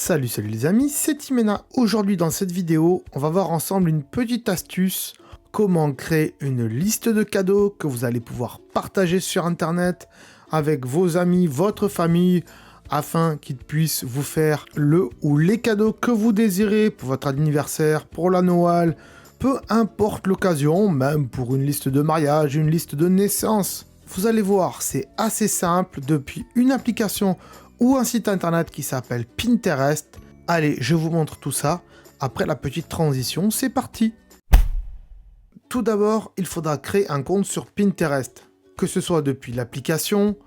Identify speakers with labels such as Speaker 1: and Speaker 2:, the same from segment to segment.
Speaker 1: Salut les amis, c'est Timena. Aujourd'hui dans cette vidéo, on va voir ensemble une petite astuce, comment créer une liste de cadeaux que vous allez pouvoir partager sur internet avec vos amis, votre famille, afin qu'ils puissent vous faire le ou les cadeaux que vous désirez pour votre anniversaire, pour la Noël, peu importe l'occasion, même pour une liste de mariage, une liste de naissance. Vous allez voir, c'est assez simple depuis une application ou un site internet qui s'appelle Pinterest. Allez, je vous montre tout ça. Après la petite transition, c'est parti. Tout d'abord, il faudra créer un compte sur Pinterest, que ce soit depuis l'application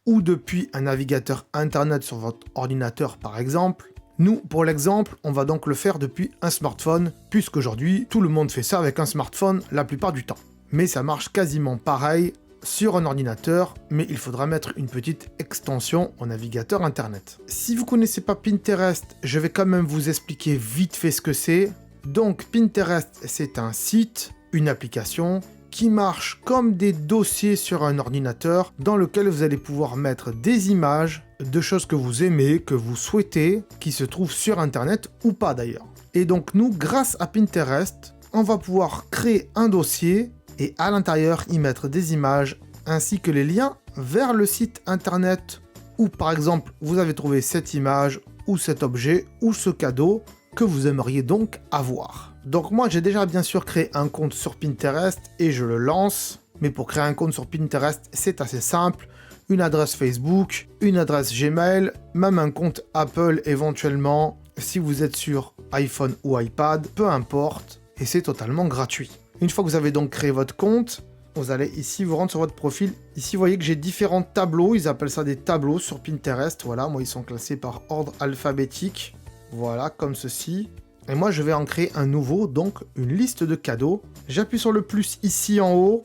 Speaker 1: ou depuis un navigateur internet sur votre ordinateur par exemple. Nous, pour l'exemple, on va donc le faire depuis un smartphone, puisqu'aujourd'hui, tout le monde fait ça avec un smartphone la plupart du temps. Mais ça marche quasiment pareil sur un ordinateur, mais il faudra mettre une petite extension au navigateur internet. Si vous ne connaissez pas Pinterest, je vais quand même vous expliquer vite fait ce que c'est. Donc Pinterest, c'est un site, une application, qui marche comme des dossiers sur un ordinateur, dans lequel vous allez pouvoir mettre des images de choses que vous aimez, que vous souhaitez, qui se trouvent sur internet ou pas d'ailleurs. Et donc nous, grâce à Pinterest, on va pouvoir créer un dossier et à l'intérieur y mettre des images ainsi que les liens vers le site internet où par exemple vous avez trouvé cette image ou cet objet ou ce cadeau que vous aimeriez donc avoir. Donc moi j'ai déjà bien sûr créé un compte sur Pinterest et je le lance, mais pour créer un compte sur Pinterest c'est assez simple, une adresse Facebook, une adresse Gmail, même un compte Apple éventuellement si vous êtes sur iPhone ou iPad, peu importe, et c'est totalement gratuit. Une fois que vous avez donc créé votre compte, vous allez ici vous rendre sur votre profil. Ici, vous voyez que j'ai différents tableaux. Ils appellent ça des tableaux sur Pinterest. Voilà, moi, ils sont classés par ordre alphabétique. Voilà, comme ceci. Et moi, je vais en créer un nouveau, donc une liste de cadeaux. J'appuie sur le plus ici en haut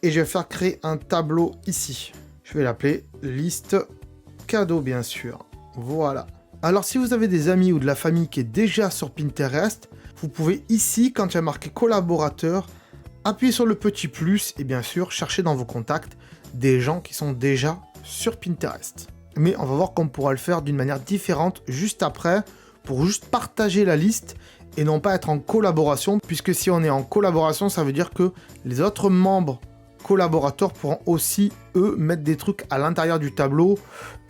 Speaker 1: et je vais faire créer un tableau ici. Je vais l'appeler liste cadeaux, bien sûr. Voilà. Alors, si vous avez des amis ou de la famille qui est déjà sur Pinterest, vous pouvez ici, quand il y a marqué collaborateur, appuyez sur le petit plus et bien sûr, chercher dans vos contacts des gens qui sont déjà sur Pinterest. Mais on va voir qu'on pourra le faire d'une manière différente juste après pour juste partager la liste et non pas être en collaboration, puisque si on est en collaboration, ça veut dire que les autres membres collaborateurs pourront aussi, eux, mettre des trucs à l'intérieur du tableau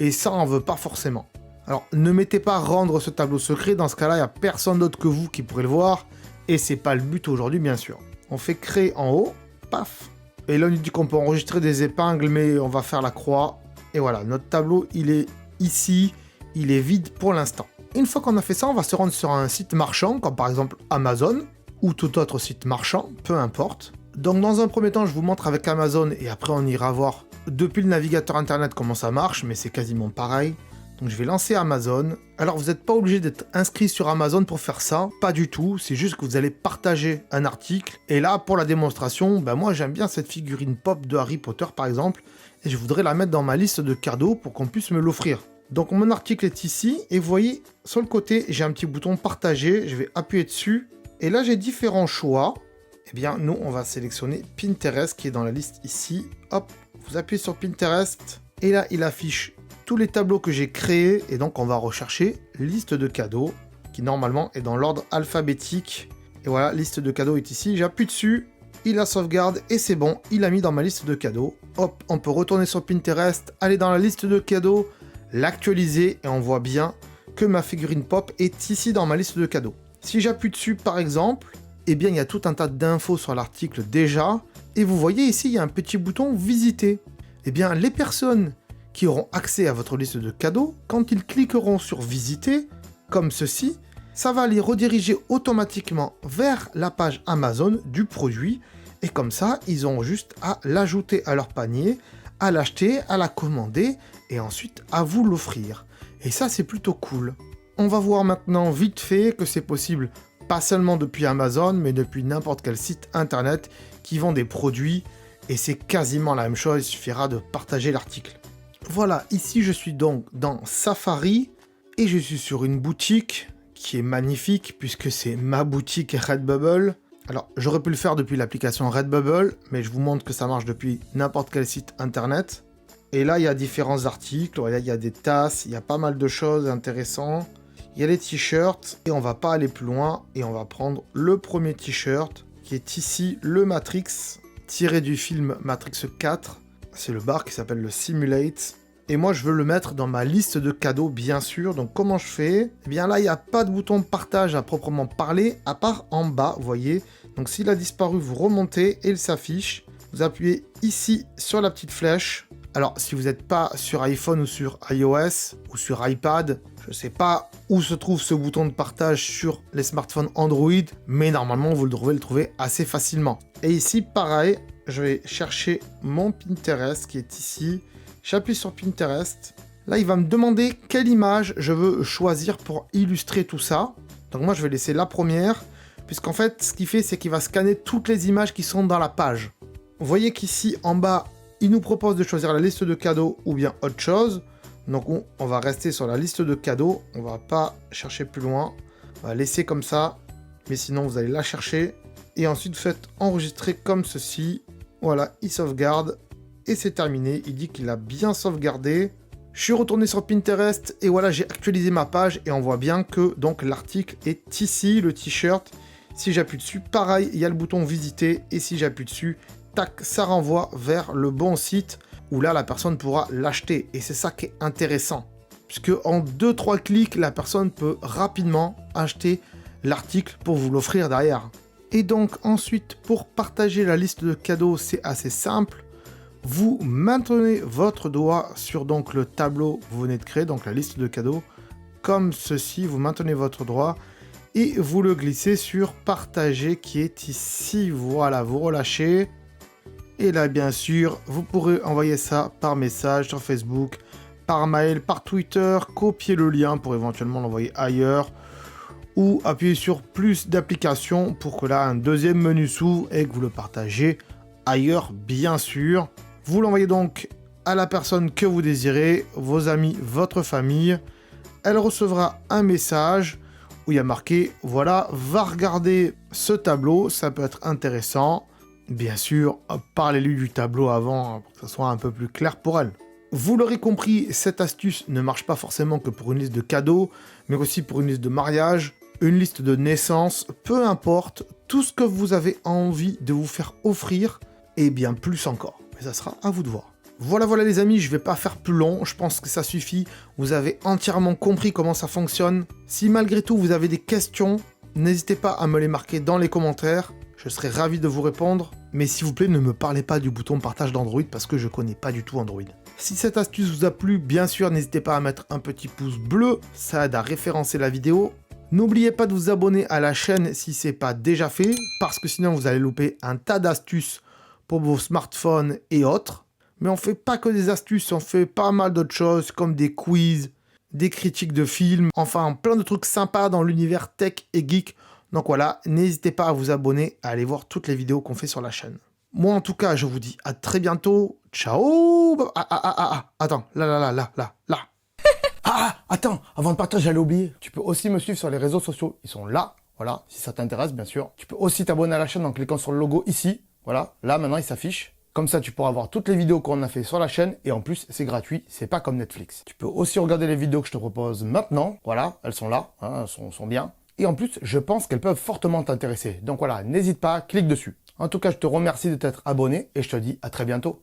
Speaker 1: et ça, on ne veut pas forcément. Alors, ne mettez pas rendre ce tableau secret, dans ce cas-là, il n'y a personne d'autre que vous qui pourrez le voir, et c'est pas le but aujourd'hui, bien sûr. On fait créer en haut, paf, et là on nous dit qu'on peut enregistrer des épingles, mais on va faire la croix, et voilà, notre tableau, il est ici, il est vide pour l'instant. Une fois qu'on a fait ça, on va se rendre sur un site marchand, comme par exemple Amazon, ou tout autre site marchand, peu importe. Donc dans un premier temps, je vous montre avec Amazon, et après on ira voir depuis le navigateur internet comment ça marche, mais c'est quasiment pareil. Donc je vais lancer Amazon. Alors vous n'êtes pas obligé d'être inscrit sur Amazon pour faire ça, pas du tout, c'est juste que vous allez partager un article. Et là, pour la démonstration, moi j'aime bien cette figurine pop de Harry Potter par exemple, et je voudrais la mettre dans ma liste de cadeaux pour qu'on puisse me l'offrir. Donc mon article est ici, et vous voyez, sur le côté, j'ai un petit bouton partager, je vais appuyer dessus, et là j'ai différents choix. Eh bien, nous, on va sélectionner Pinterest qui est dans la liste ici. Hop, vous appuyez sur Pinterest, et là il affiche tous les tableaux que j'ai créés, et donc on va rechercher liste de cadeaux, qui normalement est dans l'ordre alphabétique. Et voilà, liste de cadeaux est ici, j'appuie dessus, il la sauvegarde, et c'est bon, il a mis dans ma liste de cadeaux. Hop, on peut retourner sur Pinterest, aller dans la liste de cadeaux, l'actualiser, et on voit bien que ma figurine pop est ici dans ma liste de cadeaux. Si j'appuie dessus par exemple, eh bien il y a tout un tas d'infos sur l'article déjà, et vous voyez ici, il y a un petit bouton visiter. Eh bien les personnes qui auront accès à votre liste de cadeaux, quand ils cliqueront sur visiter, comme ceci, ça va les rediriger automatiquement vers la page Amazon du produit, et comme ça, ils ont juste à l'ajouter à leur panier, à l'acheter, à la commander, et ensuite à vous l'offrir. Et ça, c'est plutôt cool. On va voir maintenant vite fait que c'est possible, pas seulement depuis Amazon, mais depuis n'importe quel site internet qui vend des produits, et c'est quasiment la même chose, il suffira de partager l'article. Voilà, ici je suis donc dans Safari et je suis sur une boutique qui est magnifique puisque c'est ma boutique Redbubble. Alors j'aurais pu le faire depuis l'application Redbubble, mais je vous montre que ça marche depuis n'importe quel site internet. Et là il y a différents articles, il y a des tasses, il y a pas mal de choses intéressantes. Il y a les t-shirts et on va pas aller plus loin et on va prendre le premier t-shirt qui est ici le Matrix, tiré du film Matrix 4. C'est le bar qui s'appelle le Simulate. Et moi, je veux le mettre dans ma liste de cadeaux, bien sûr. Donc, comment je fais? Eh bien, là, il n'y a pas de bouton de partage à proprement parler, à part en bas, vous voyez. Donc, s'il a disparu, vous remontez et il s'affiche. Vous appuyez ici sur la petite flèche. Alors, si vous n'êtes pas sur iPhone ou sur iOS ou sur iPad, je ne sais pas où se trouve ce bouton de partage sur les smartphones Android, mais normalement, vous devez le trouver assez facilement. Et ici, pareil, je vais chercher mon Pinterest qui est ici. J'appuie sur Pinterest. Là, il va me demander quelle image je veux choisir pour illustrer tout ça. Donc moi, je vais laisser la première, puisqu'en fait, ce qu'il fait, c'est qu'il va scanner toutes les images qui sont dans la page. Vous voyez qu'ici, en bas, il nous propose de choisir la liste de cadeaux ou bien autre chose. Donc on va rester sur la liste de cadeaux. On va pas chercher plus loin. On va laisser comme ça. Mais sinon, vous allez la chercher. Et ensuite, vous faites enregistrer comme ceci. Voilà, il sauvegarde. Et c'est terminé, il dit qu'il a bien sauvegardé. Je suis retourné sur Pinterest et voilà, j'ai actualisé ma page et on voit bien que donc l'article est ici, le t-shirt. Si j'appuie dessus, pareil, il y a le bouton visiter et si j'appuie dessus, tac, ça renvoie vers le bon site où là la personne pourra l'acheter. Et c'est ça qui est intéressant, puisque en 2-3 clics, la personne peut rapidement acheter l'article pour vous l'offrir derrière. Et donc ensuite, pour partager la liste de cadeaux, c'est assez simple. Vous maintenez votre doigt sur donc le tableau que vous venez de créer, donc la liste de cadeaux, comme ceci, vous maintenez votre doigt et vous le glissez sur partager qui est ici, voilà, vous relâchez. Et là, bien sûr, vous pourrez envoyer ça par message sur Facebook, par mail, par Twitter, copier le lien pour éventuellement l'envoyer ailleurs ou appuyer sur plus d'applications pour que là, un deuxième menu s'ouvre et que vous le partagez ailleurs, bien sûr. Vous l'envoyez donc à la personne que vous désirez, vos amis, votre famille. Elle recevra un message où il y a marqué « Voilà, va regarder ce tableau, ça peut être intéressant. » Bien sûr, parlez-lui du tableau avant pour que ça soit un peu plus clair pour elle. Vous l'aurez compris, cette astuce ne marche pas forcément que pour une liste de cadeaux, mais aussi pour une liste de mariage, une liste de naissance, peu importe, tout ce que vous avez envie de vous faire offrir et bien plus encore. Mais ça sera à vous de voir. Voilà les amis, je vais pas faire plus long, je pense que ça suffit. Vous avez entièrement compris comment ça fonctionne. Si malgré tout vous avez des questions, n'hésitez pas à me les marquer dans les commentaires. Je serai ravi de vous répondre. Mais s'il vous plaît, ne me parlez pas du bouton partage d'Android parce que je connais pas du tout Android. Si cette astuce vous a plu, bien sûr, n'hésitez pas à mettre un petit pouce bleu, ça aide à référencer la vidéo. N'oubliez pas de vous abonner à la chaîne si c'est pas déjà fait, parce que sinon vous allez louper un tas d'astuces pour vos smartphones et autres. Mais on fait pas que des astuces, on fait pas mal d'autres choses comme des quiz, des critiques de films, enfin plein de trucs sympas dans l'univers tech et geek. Donc voilà, n'hésitez pas à vous abonner, à aller voir toutes les vidéos qu'on fait sur la chaîne. Moi en tout cas, je vous dis à très bientôt. Ciao. Attends, là. Attends, avant de partir, j'allais oublier. Tu peux aussi me suivre sur les réseaux sociaux, ils sont là. Voilà, si ça t'intéresse, bien sûr. Tu peux aussi t'abonner à la chaîne en cliquant sur le logo ici. Voilà, là maintenant il s'affiche. Comme ça, tu pourras voir toutes les vidéos qu'on a fait sur la chaîne et en plus, c'est gratuit, c'est pas comme Netflix. Tu peux aussi regarder les vidéos que je te propose maintenant. Voilà, elles sont là, hein, elles sont bien. Et en plus, je pense qu'elles peuvent fortement t'intéresser. Donc voilà, n'hésite pas, clique dessus. En tout cas, je te remercie de t'être abonné et je te dis à très bientôt.